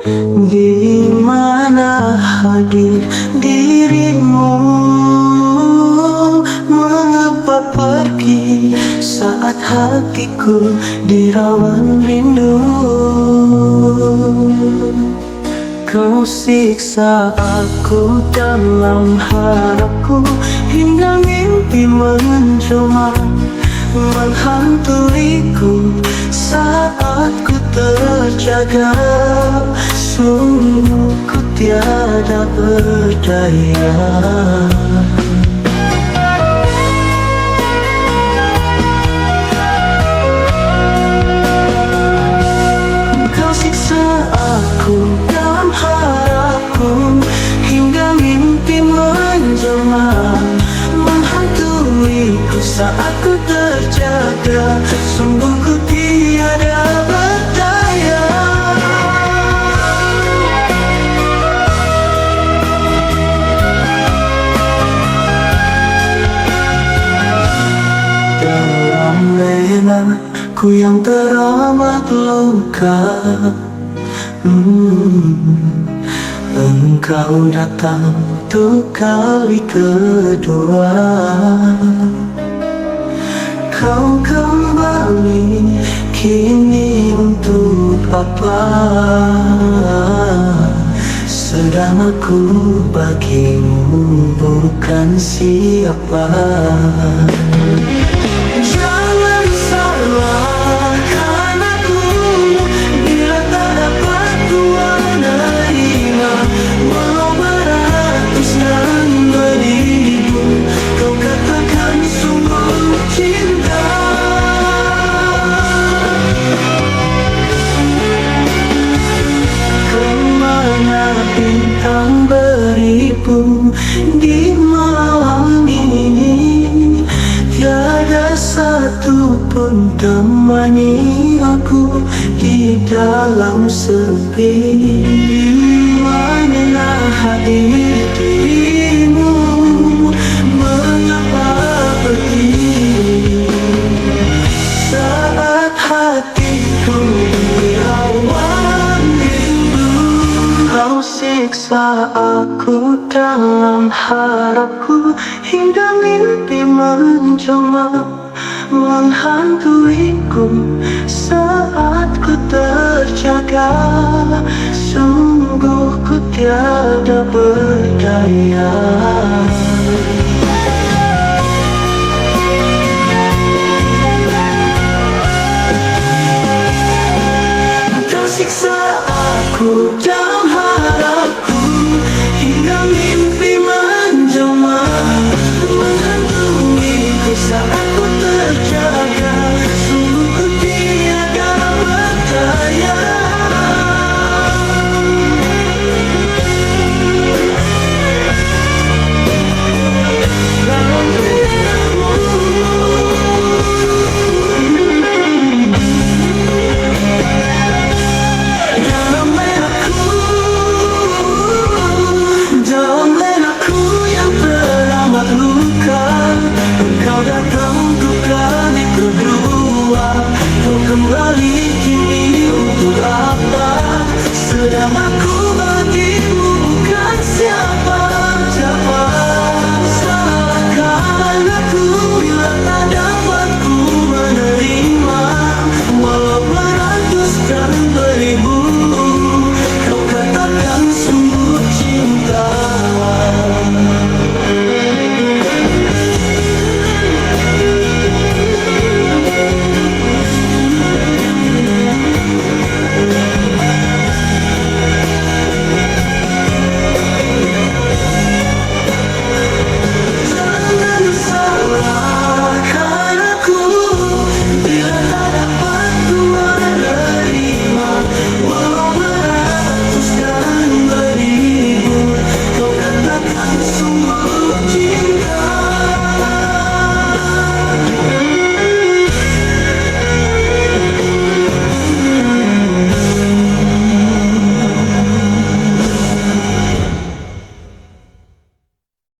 Di mana hadir dirimu? Mengapa pergi saat hatiku dirawan rindu? Kau siksa aku dalam harapku, hingga mimpi menjelma menghantuiku saat ku terjaga. Sungguh ku tiada berdaya. Kau siksa aku dalam harapku, hingga mimpi menjelma menghantuiku saat ku terjaga. Sungguh ku tiada berdaya. Dalam lena ku yang teramat luka, engkau datang untuk kali kedua. Kau kembali kini untuk apa? Sedang aku bagimu bukan siapa. Jangan salahkan aku bila tak dapat ku menerima. Walau beratus dan beribu kau katakan sungguh cinta. Kemana bintang beribu di malam ini? Tiada satu pun temani aku di dalam sepi. Mana hadir dirimu? Mengapa pergi saat hatiku dirawan rindu? Kau siksa aku dalam harapku, hingga mimpi menjelma menghantuiku saat ku terjaga. Sungguh ku tiada berdaya. Kau siksa aku dalam harapku, hingga mimpi menjelma menghantuiku saat ku terjaga. Sungguh ku tiada berdaya. Dalam lenaku yang teramat luka, engkau datang untuk kali kedua. Kau kembali kini untuk apa? Sedang